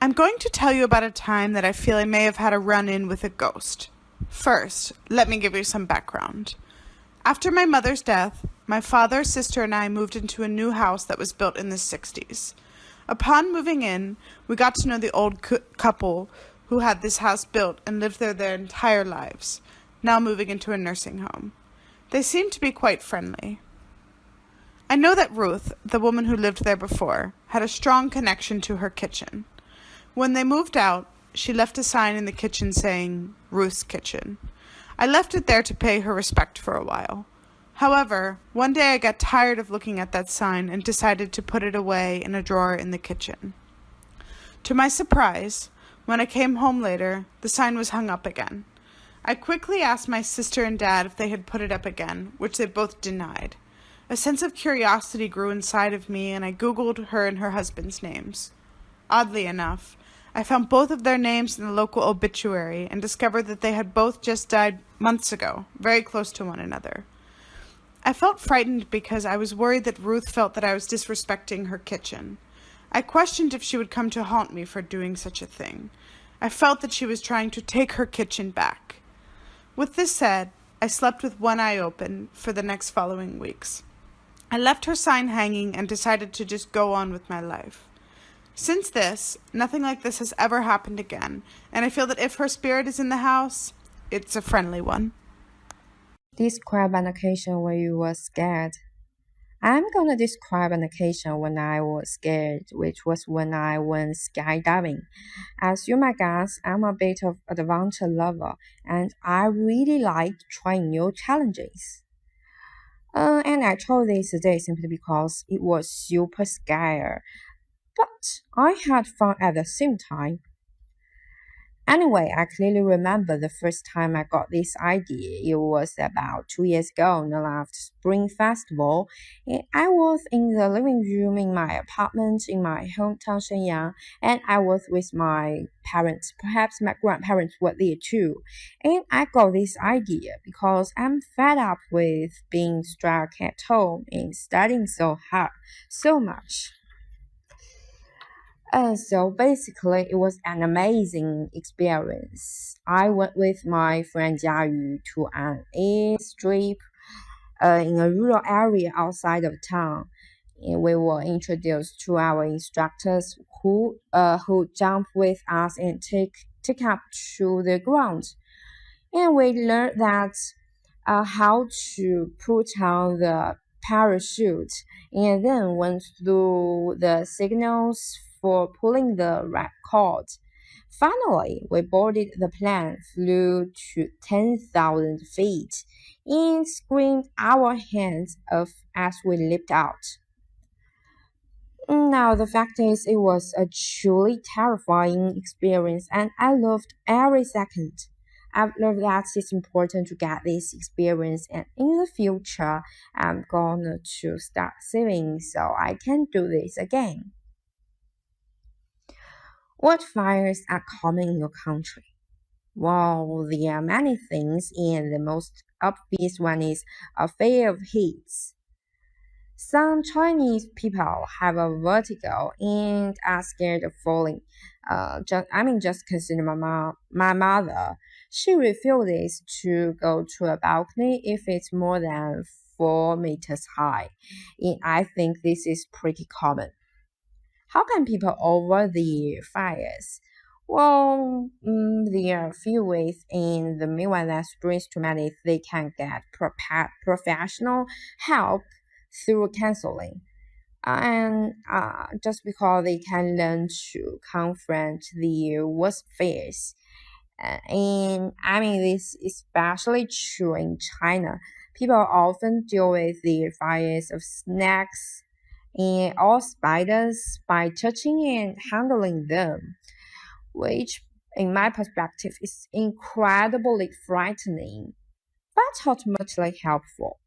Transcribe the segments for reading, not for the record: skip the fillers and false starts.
I'm going to tell you about a time that I feel I may have had a run-in with a ghost. First, let me give you some background. After my mother's death, my father, sister, and I moved into a new house that was built in the 60s. Upon moving in, we got to know the old couple who had this house built and lived there their entire lives, now moving into a nursing home. They seemed to be quite friendly. I know that Ruth, the woman who lived there before, had a strong connection to her kitchen. When they moved out, she left a sign in the kitchen saying, Ruth's Kitchen. I left it there to pay her respect for a while. However, one day I got tired of looking at that sign and decided to put it away in a drawer in the kitchen. To my surprise, when I came home later, the sign was hung up again. I quickly asked my sister and dad if they had put it up again, which they both denied. A sense of curiosity grew inside of me, and I Googled her and her husband's names. Oddly enough, I found both of their names in the local obituary and discovered that they had both just died months ago, very close to one another. I felt frightened because I was worried that Ruth felt that I was disrespecting her kitchen. I questioned if she would come to haunt me for doing such a thing. I felt that she was trying to take her kitchen back. With this said, I slept with one eye open for the next following weeks. I left her sign hanging and decided to just go on with my life. Since this, nothing like this has ever happened again, and I feel that if her spirit is in the house, it's a friendly one. Describe an occasion where you were scared. I'm gonna describe an occasion when I was scared, which was when I went skydiving. As you might guess, I'm a bit of adventure lover, and I really like trying new challenges. And I chose this day simply because it was super scary, but I had fun at the same time. Anyway, I clearly remember the first time I got this idea. It was about 2 years ago, not after Spring Festival. And I was in the living room in my apartment in my hometown Shenyang, and I was with my parents. Perhaps my grandparents were there too. And I got this idea because I'm fed up with being stuck at home and studying so much. So basically, it was an amazing experience. I went with my friend Jiayu to an airstrip in a rural area outside of town. And we were introduced to our instructors who jump with us and take up to the ground. And we learned that how to put on the parachute and then went through the signals for pulling the right cord. Finally, we boarded the plane, flew to 10,000 feet, and screamed our hands off as we leaped out. Now, the fact is, it was a truly terrifying experience, and I loved every second. I've learned that it's important to get this experience, and in the future, I'm going to start saving so I can do this again. What fires are common in your country? Well, there are many things, and the most obvious one is a fear of heat. Some Chinese people have a vertigo and are scared of falling. Just consider my mother. She refuses to go to a balcony if it's more than 4 meters high, and I think this is pretty common. How can people over the fires? Well, there are a few ways, and the main one that brings to mind is they can get professional help through counseling. And just because they can learn to confront their worst fears. This is especially true in China. People often deal with the fears of snakes or spiders by touching and handling them, which, in my perspective, is incredibly frightening, but ultimately helpful.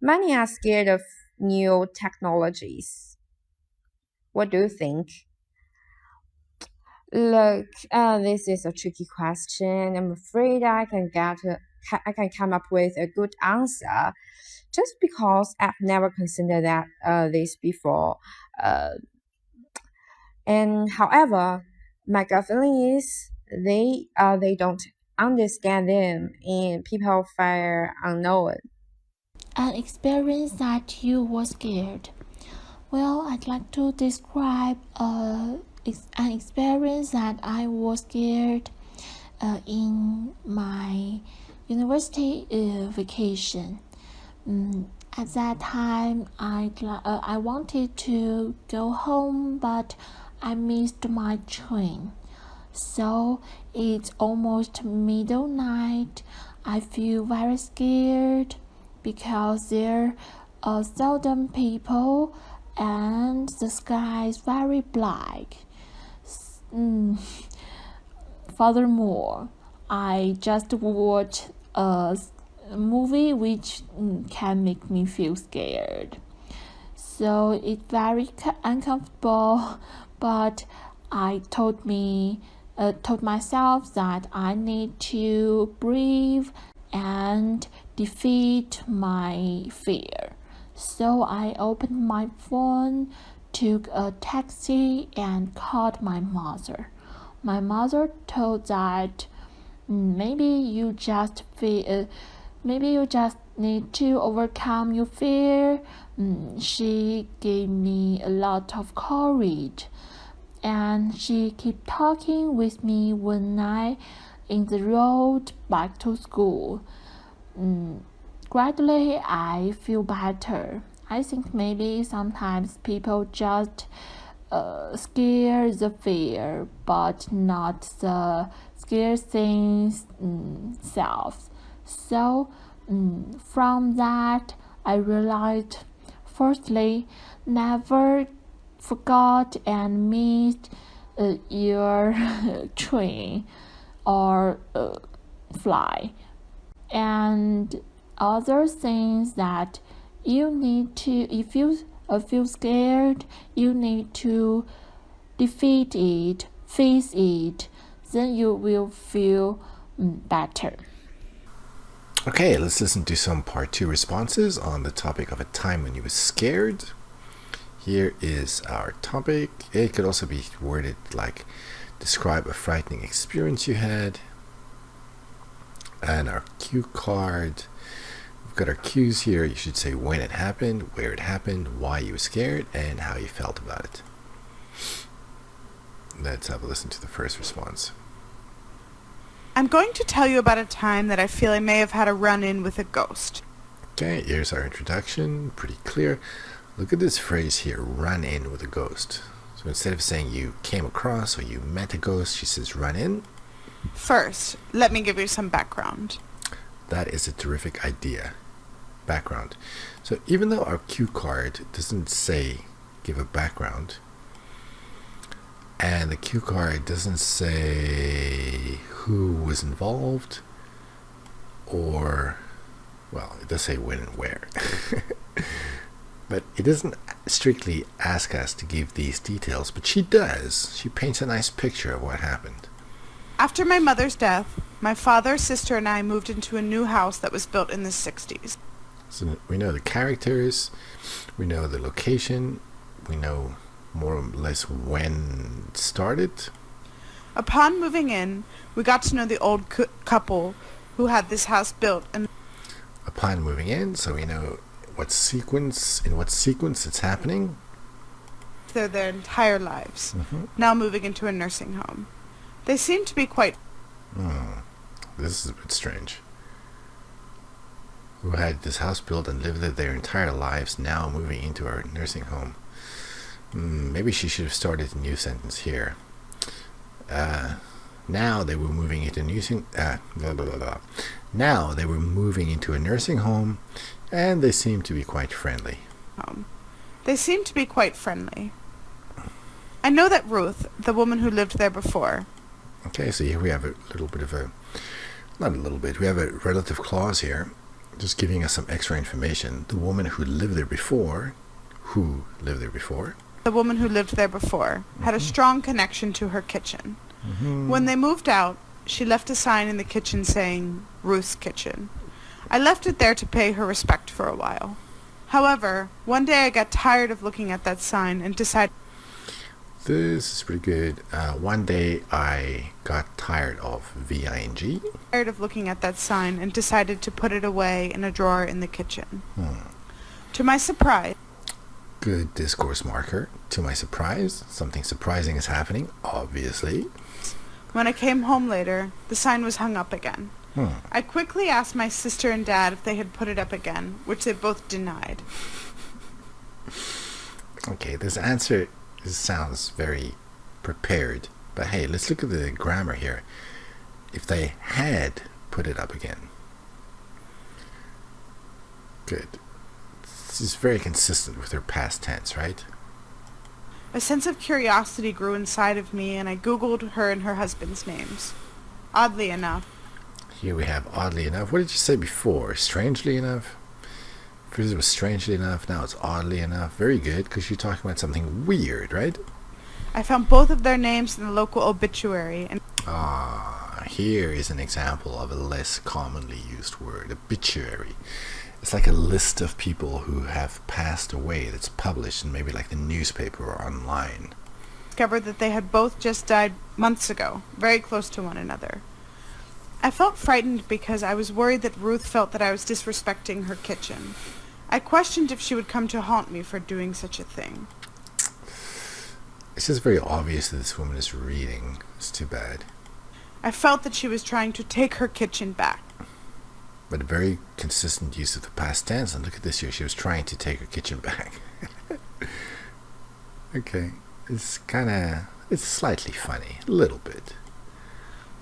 Many are scared of new technologies. What do you think? Look, this is a tricky question. I'm afraid I can come up with a good answer, just because I've never considered this before. And however, my gut feeling is they don't understand them and people feel unknown. An experience that you were scared. Well, I'd like to describe an experience that I was scared in my university vacation. At that time, I wanted to go home, but I missed my train. So it's almost middle night. I feel very scared because there are seldom people and the sky is very black. Mm. Furthermore, I just watched a movie which can make me feel scared. So it's very uncomfortable, but I told myself that I need to breathe and defeat my fear. So I opened my phone, took a taxi, and called my mother. My mother told that maybe you just need to overcome your fear. She gave me a lot of courage, and she kept talking with me when I in the road back to school. Gradually, I feel better. I think maybe sometimes people just scare the fear, but not the scare things themselves. So, from that, I realized, firstly, never forgot and missed your train or fly, and other things that you need to, if you feel scared, you need to defeat it, face it, then you will feel better. Okay, let's listen to some part 2 responses on the topic of a time when you were scared. Here is our topic. It could also be worded like describe a frightening experience you had. And our cue card. We've got our cues here. You should say when it happened, where it happened, why you were scared, and how you felt about it. Let's have a listen to the first response. I'm going to tell you about a time that I feel I may have had a run-in with a ghost. Okay, here's our introduction. Pretty clear. Look at this phrase here, run in with a ghost. So instead of saying you came across or you met a ghost, she says run in. First, let me give you some background. That is a terrific idea. Background. So even though our cue card doesn't say give a background, and the cue card doesn't say who was involved, or, well, it does say when and where. But it doesn't strictly ask us to give these details, but she does. She paints a nice picture of what happened. After my mother's death, my father, sister, and I moved into a new house that was built in the 60s. So we know the characters, we know the location, we know more or less when it started. Upon moving in, we got to know the old couple who had this house built, and Upon moving in, so we know in what sequence it's happening. they're their entire lives, now moving into a nursing home. They seem to be quite... This is a bit strange. Who had this house built and lived there their entire lives, now moving into our nursing home. Maybe she should have started a new sentence here. Now they were moving into Now they were moving into a nursing home, and they seemed to be quite friendly. They seem to be quite friendly. I know that Ruth, the woman who lived there before... Okay, so here we have a little bit of a... Not a little bit, we have a relative clause here, just giving us some extra information. The woman who lived there before... The woman who lived there before had a strong connection to her kitchen. When they moved out, she left a sign in the kitchen saying, Ruth's Kitchen. I left it there to pay her respect for a while. However, one day I got tired of looking at that sign and decided... This is pretty good. One day I got tired of VING. Tired of looking at that sign and decided to put it away in a drawer in the kitchen. To my surprise, Good discourse marker. To my surprise, something surprising is happening, obviously. when I came home later, the sign was hung up again. I quickly asked my sister and dad if they had put it up again, which they both denied. Okay, this answer sounds very prepared. But hey, let's look at the grammar here. If they had put it up again. Good. This is very consistent with their past tense, right? A sense of curiosity grew inside of me, and I Googled her and her husband's names. Oddly enough, Here we have oddly enough. What did you say before? Strangely enough? First it was strangely enough, now it's oddly enough. Very good, because you're talking about something weird, right? I found both of their names in the local obituary, and Here is an example of a less commonly used word, obituary. It's like a list of people who have passed away that's published in maybe like the newspaper or online. discovered that they had both just died months ago, very close to one another. I felt frightened because I was worried that Ruth felt that I was disrespecting her kitchen. I questioned if she would come to haunt me for doing such a thing. It's just very obvious that this woman is reading. It's too bad. I felt that she was trying to take her kitchen back. But a very consistent use of the past tense. And look at this here. She was trying to take her kitchen back. Okay. It's slightly funny. A little bit.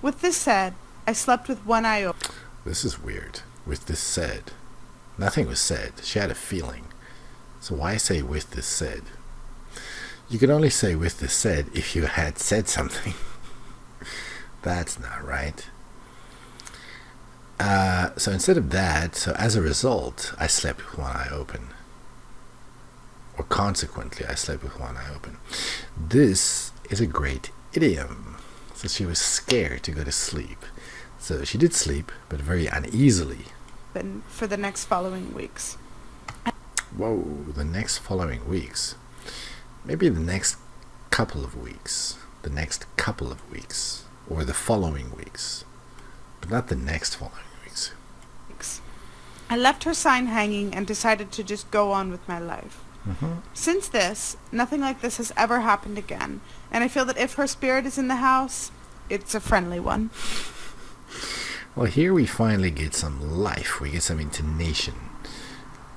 With this said, I slept with one eye open. This is weird. With this said. Nothing was said. She had a feeling. So why say with this said? You can only say with this said if you had said something. That's not right. So instead of that, so as a result, I slept with one eye open. Or consequently, I slept with one eye open. This is a great idiom. So she was scared to go to sleep. So she did sleep, but very uneasily. For the next following weeks. Whoa, the next following weeks. Maybe the next couple of weeks. The next couple of weeks. Or the following weeks. But not the next following weeks. I left her sign hanging and decided to just go on with my life. Since this, nothing like this has ever happened again, and I feel that if her spirit is in the house, it's a friendly one. Well, here we finally get some life. We get some intonation.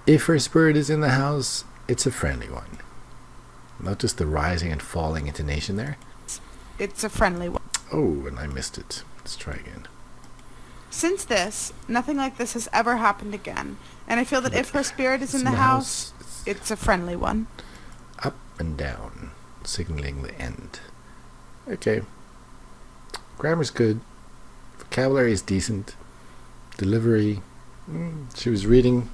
If her spirit is in the house, it's a friendly one. Notice the rising and falling intonation there. It's a friendly one. Oh, and I missed it. Let's try again. Since this, nothing like this has ever happened again, and I feel that if her spirit is It's in the house, it's a friendly one. Up and down, signaling the end. Okay. Grammar's good. Vocabulary is decent. Delivery. She was reading.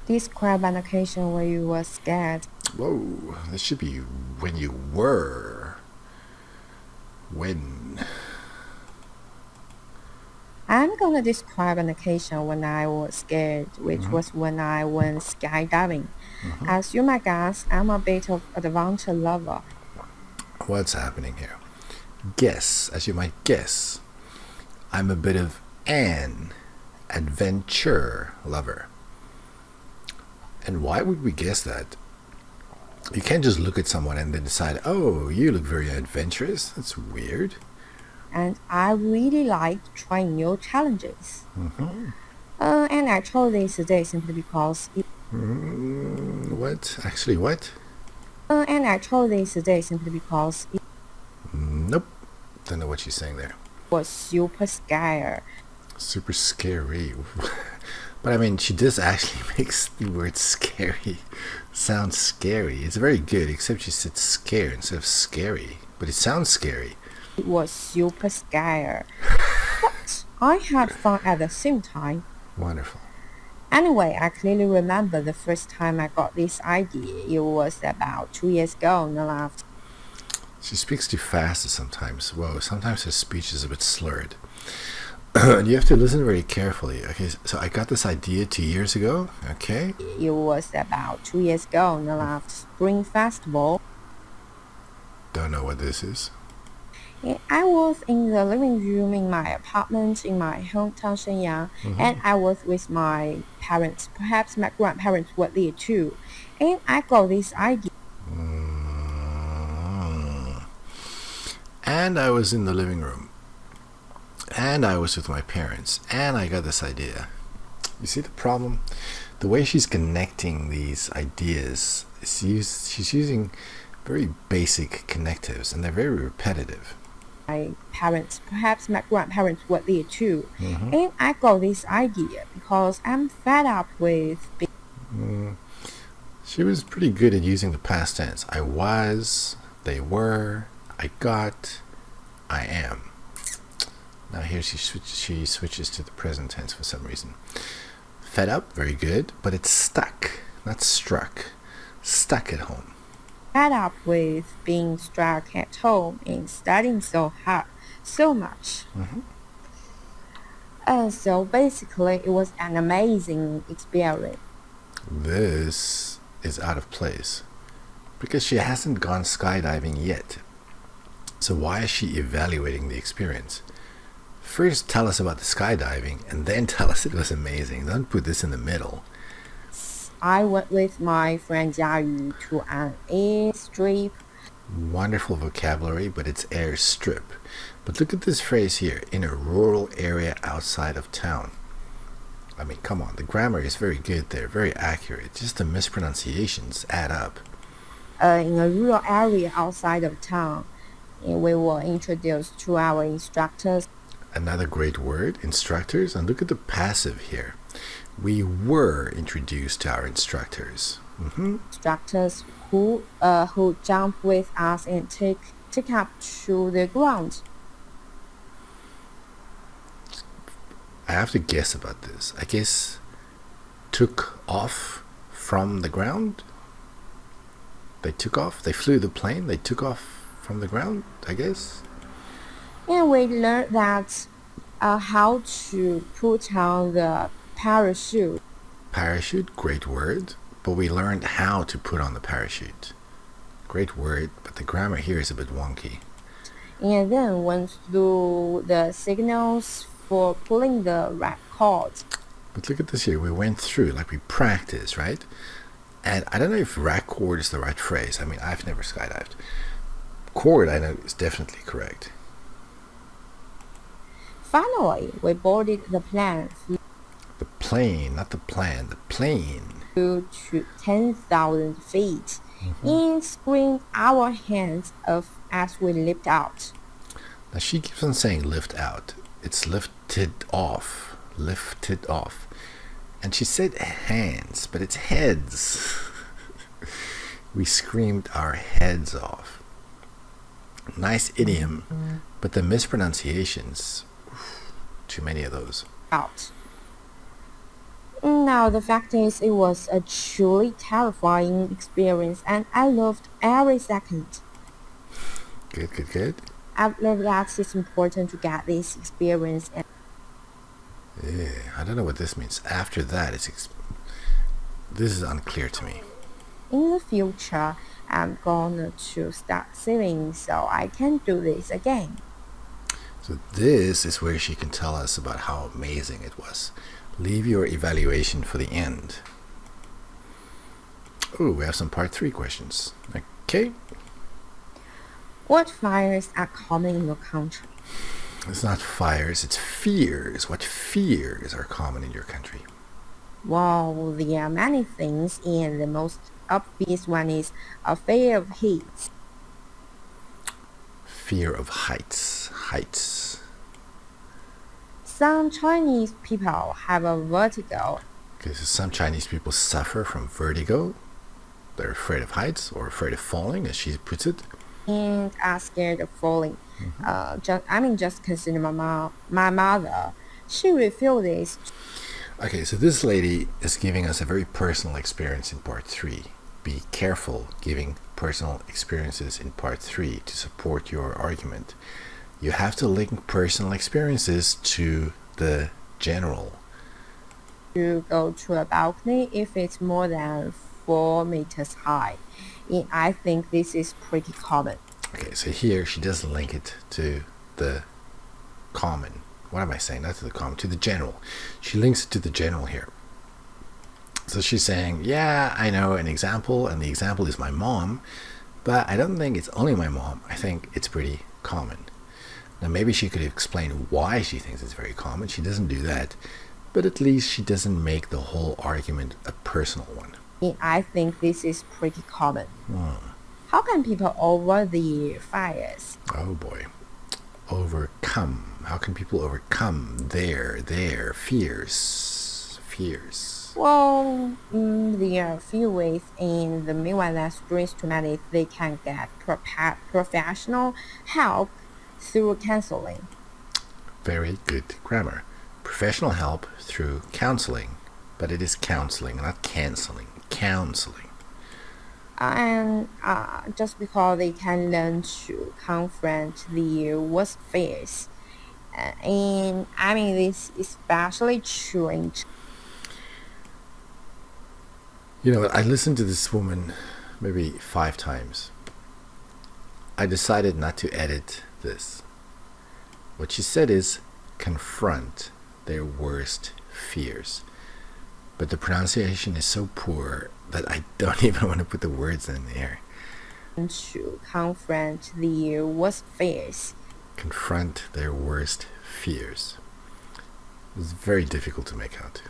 Describe an occasion where you were scared. Whoa, this should be when you were. When. I'm gonna describe an occasion when I was scared, which was when I went skydiving. As you might guess, I'm a bit of adventure lover. What's happening here? Guess, as you might guess, I'm a bit of an adventure lover. And why would we guess that? You can't just look at someone and then decide, oh, you look very adventurous. That's weird. And I really like trying new challenges. And I chose this today simply because What? Actually, what? and I chose this today simply because it Nope. Don't know what she's saying there. was super scary. Super scary. But I mean, she does actually makes the word scary sound scary. It's very good, except she said scare instead of scary. But it sounds scary. It was super scary. But I had fun at the same time. Wonderful. Anyway, I clearly remember the first time I got this idea. It was about 2 years ago, and I laughed. She speaks too fast sometimes. Whoa, sometimes her speech is a bit slurred. And you have to listen very carefully. Okay, so I got this idea 2 years ago. Okay. It was about 2 years ago, and I laughed. Spring Festival. Don't know what this is. Yeah, I was in the living room in my apartment in my hometown Shenyang, and I was with my parents. Perhaps my grandparents were there too. And I got this idea. And I was in the living room. And I was with my parents. And I got this idea. You see the problem? The way she's connecting these ideas, she's using very basic connectives, and they're very repetitive. My parents, perhaps my grandparents were there too. And I got this idea because I'm fed up with being. She was pretty good at using the past tense. I was, they were, I got, I am. Now here she switches to the present tense for some reason. Fed up, very good, but it's stuck, not struck. Stuck at home. Fed up with being stuck at home and studying so hard, so much. So basically, it was an amazing experience. This is out of place because she hasn't gone skydiving yet. So why is she evaluating the experience? First tell us about the skydiving and then tell us it was amazing. Don't put this in the middle. I went with my friend Jiayu to an airstrip. Wonderful vocabulary, but it's airstrip. But look at this phrase here, in a rural area outside of town. I mean, come on, the grammar is very good there, very accurate. Just the mispronunciations add up. In a rural area outside of town, and we were introduced to our instructors. Another great word, instructors. And look at the passive here. We were introduced to our instructors. Instructors who jump with us and take up to the ground. I have to guess about this. I guess took off from the ground. They took off. They flew the plane. They took off from the ground, I guess. And we learned that how to put on the parachute. Parachute, great word. But we learned how to put on the parachute. Great word, but the grammar here is a bit wonky. And then went through the signals for pulling the right cord. But look at this here. We went through, like we practiced, right? And I don't know if rack cord is the right phrase. I mean, I've never skydived. Cord, I know, is definitely correct. Finally, we boarded the plane. The plane, not the plan, the plane. Flew to 10,000 feet and screamed our hands off as we leaped out. Now she keeps on saying lift out. It's lifted off. Lifted off. And she said hands, but it's heads. We screamed our heads off. Nice idiom, but the mispronunciations, too many of those. Out. Now, the fact is, it was a truly terrifying experience, and I loved every second. Good, good, good. I believe that it's important to get this experience. And I don't know what this means. After that, this is unclear to me. in the future, I'm going to start saving so I can do this again. So this is where she can tell us about how amazing it was. Leave your evaluation for the end. Oh, we have some part 3 questions. Okay. What fires are common in your country? It's not fires, it's fears. What fears are common in your country? Well, there are many things, and the most obvious one is a fear of heights. Fear of heights. Heights. Some Chinese people have a vertigo. Okay, so some Chinese people suffer from vertigo. They're afraid of heights or afraid of falling, as she puts it. And are scared of falling. Just consider my mother. She will feel this. Okay, so this lady is giving us a very personal experience in part 3. Be careful giving personal experiences in part 3 to support your argument. You have to link personal experiences to the general. To go to a balcony if it's more than 4 meters high. And I think this is pretty common. Okay, so here she doesn't link it to the common. What am I saying? Not to the common, to the general. She links it to the general here. So she's saying, yeah, I know an example, and the example is my mom, but I don't think it's only my mom. I think it's pretty common. Now, maybe she could explain why she thinks it's very common. She doesn't do that, but at least she doesn't make the whole argument a personal one. I think this is pretty common. How can people over the fires? Oh boy. Overcome. How can people overcome their fears? Well, there are a few ways, and the main one that springs to mind is they can get professional help through counseling. Very good grammar. Professional help through counseling. But it is counseling, not canceling. Counseling. And just because they can learn to confront the worst fears. And I mean, this is especially true in You know, I listened to this woman maybe 5 times. I decided not to edit this. What she said is confront their worst fears. But the pronunciation is so poor that I don't even want to put the words in there. to confront the worst fears. Confront their worst fears. It's very difficult to make out.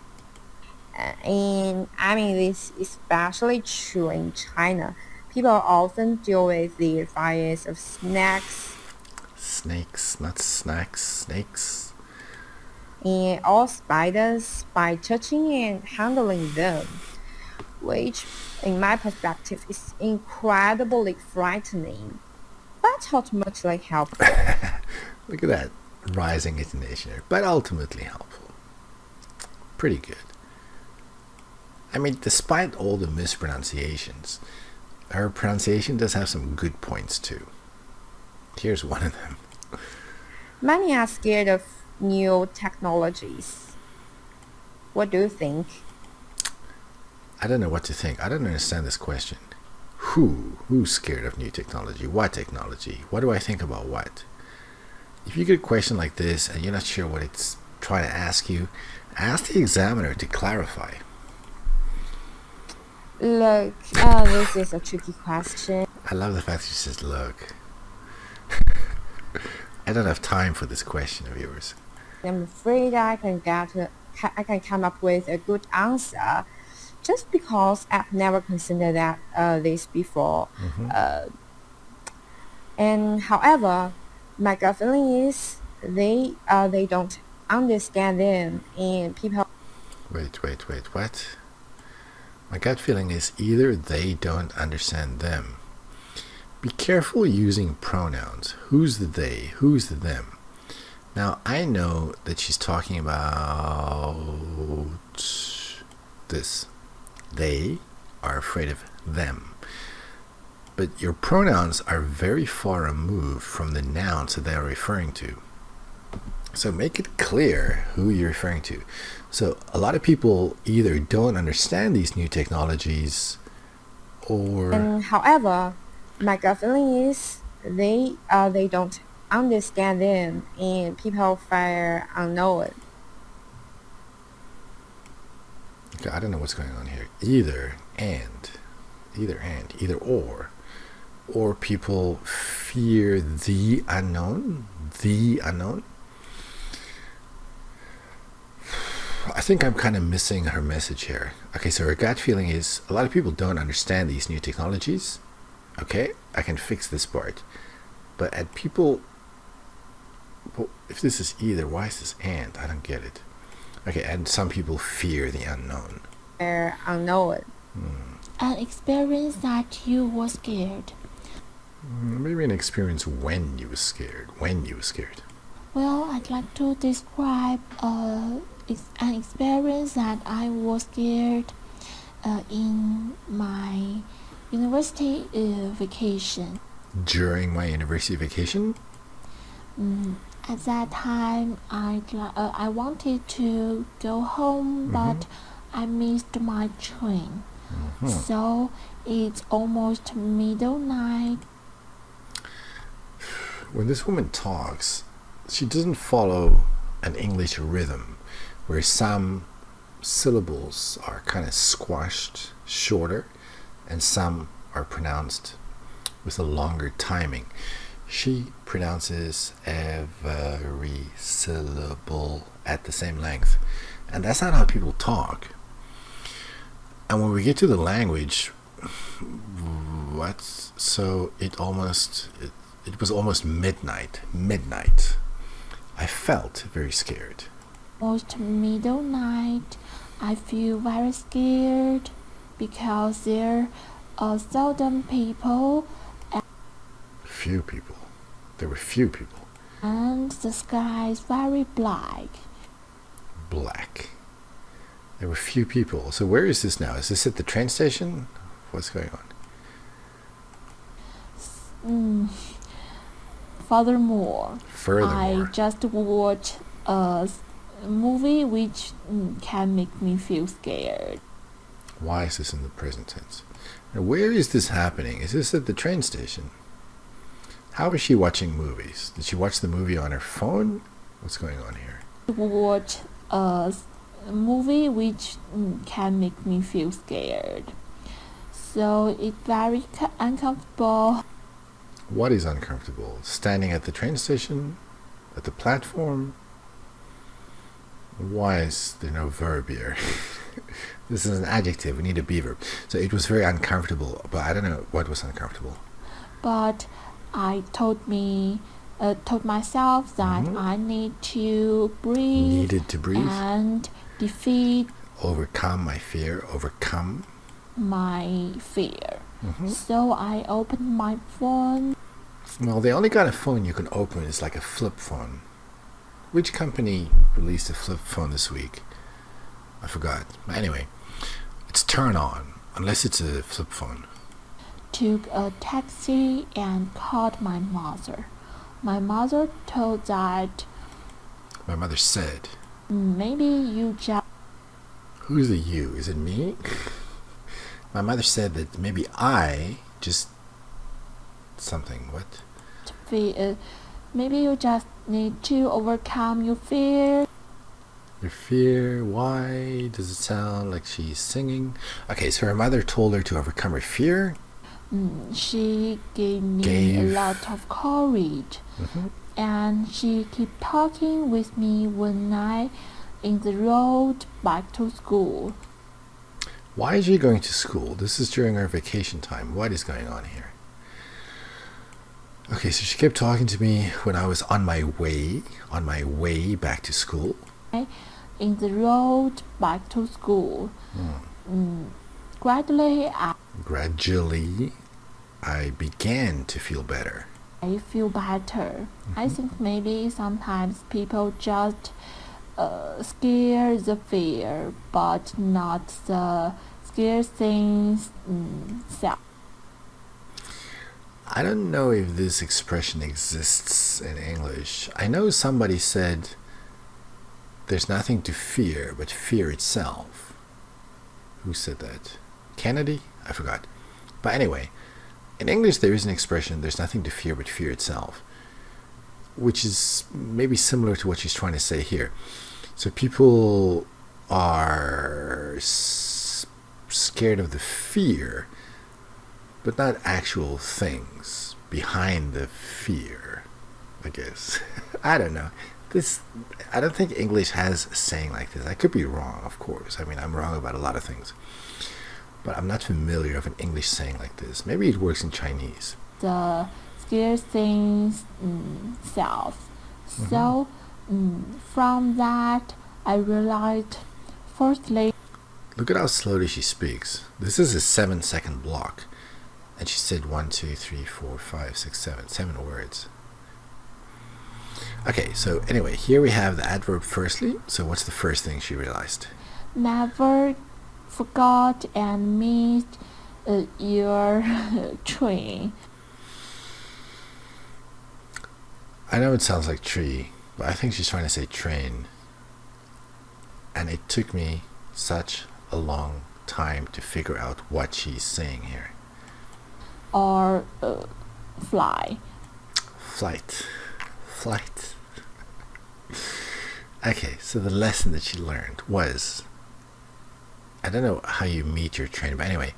And I mean, this is especially true in China. People often deal with the fears of snakes Snakes, not snacks, snakes. and all spiders by touching and handling them, which, in my perspective, is incredibly frightening, but ultimately helpful. Look at that rising intonation here, but ultimately helpful. Pretty good. I mean, despite all the mispronunciations, her pronunciation does have some good points too. Here's one of them. Many are scared of new technologies. What do you think? I don't know what to think. I don't understand this question. Who's scared of new technology? What technology? What do I think about what? If you get a question like this and you're not sure what it's trying to ask you, ask the examiner to clarify. Look, this is a tricky question. I love the fact she says, look. I don't have time for this question of yours. I'm afraid I can come up with a good answer, just because I've never considered this before. And however, my gut feeling is they don't understand them, and people. Wait, what? My gut feeling is either they don't understand them. Be careful using pronouns. Who's the they? Who's the them? Now, I know that she's talking about this. They are afraid of them. But your pronouns are very far removed from the nouns that they are referring to. So make it clear who you're referring to. So a lot of people either don't understand these new technologies or... And however, my gut feeling is they don't understand them, and people fear unknown. Okay, I don't know what's going on here. Either or people fear the unknown. I think I'm kind of missing her message here. Okay, so her gut feeling is a lot of people don't understand these new technologies. Okay, I can fix this part. But if this is either, why is this and? I don't get it. Okay, and some people fear the unknown. Fear unknown. An experience that you were scared. Maybe an experience when you were scared. Well, I'd like to describe an experience that I was scared in my university vacation. During my university vacation? At that time, I wanted to go home, but I missed my train. So it's almost middle night. when this woman talks, she doesn't follow an English rhythm where some syllables are kind of squashed shorter and some are pronounced with a longer timing. She pronounces every syllable at the same length, and that's not how people talk. And when we get to the language, it was almost midnight. I felt very scared. Almost middle night, I feel very scared because there are seldom people Few people. There were few people. and the sky is very black. Black. There were few people. So where is this now? Is this at the train station? What's going on? Furthermore, Furthermore, I just watched a movie which can make me feel scared. why is this in the present tense? Now, where is this happening? Is this at the train station? How is she watching movies? Did she watch the movie on her phone? What's going on here? Watch a movie which can make me feel scared. So it's very uncomfortable. What is uncomfortable? Standing at the train station? At the platform? Why is there no verb here? This is an adjective. We need a be verb. So it was very uncomfortable, but I don't know what was uncomfortable. But I told myself that I need to breathe Needed to breathe. and defeat Overcome my fear. Overcome. my fear. So I opened my phone. Well, the only kind of phone you can open is like a flip phone. Which company released a flip phone this week? I forgot. But anyway, it's turn on, unless it's a flip phone. Took a taxi and called my mother. My mother told that My mother said, maybe you just who's the you? Is it me? My mother said that maybe I just something. What? feel, maybe you just need to overcome your fear. Your fear. Why does it sound like she's singing? Okay, so her mother told her to overcome her fear. She gave me a lot of courage, and she kept talking with me when I in the road back to school. Why is she going to school? This is during our vacation time. What is going on here? Okay, so she kept talking to me when I was on my way back to school. In the road back to school. Gradually, I began to feel better. I feel better. I think maybe sometimes people just scare the fear, but not the scare things self. I don't know if this expression exists in English. I know somebody said there's nothing to fear but fear itself. Who said that? Kennedy? I forgot. But anyway, in English there is an expression, there's nothing to fear but fear itself, which is maybe similar to what she's trying to say here. So people are scared of the fear, but not actual things behind the fear, I guess. I don't know. I don't think English has a saying like this. I could be wrong, of course. I mean, I'm wrong about a lot of things. But I'm not familiar with an English saying like this. Maybe it works in Chinese. The scare things self. So from that, I realized, firstly, Look at how slowly she speaks. This is a 7-second block. And she said 1, 2, 3, 4, 5, 6, 7. 7 words. Okay, so anyway, here we have the adverb firstly. So what's the first thing she realized? never forgot and missed your train. I know it sounds like tree, but I think she's trying to say train. And it took me such a long time to figure out what she's saying here. Or fly. flight. Flight. Okay, so the lesson that she learned was, I don't know how you meet your train, but anyway,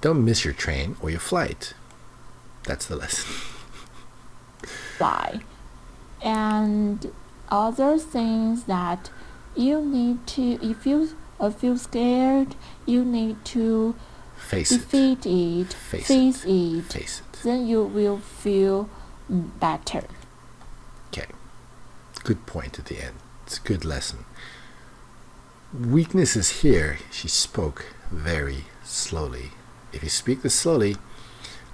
don't miss your train or your flight. That's the lesson. Fly. And other things that you need to, if you feel scared, you need to defeat it, face it. Then you will feel better. Okay. Good point at the end. It's a good lesson. Weaknesses here, she spoke very slowly. If you speak this slowly,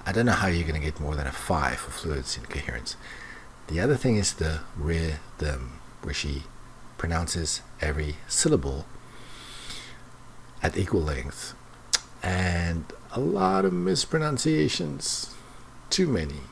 I don't know how you're going to get more than a 5 for fluency and coherence. The other thing is the rhythm, where she pronounces every syllable at equal length. And a lot of mispronunciations. Too many.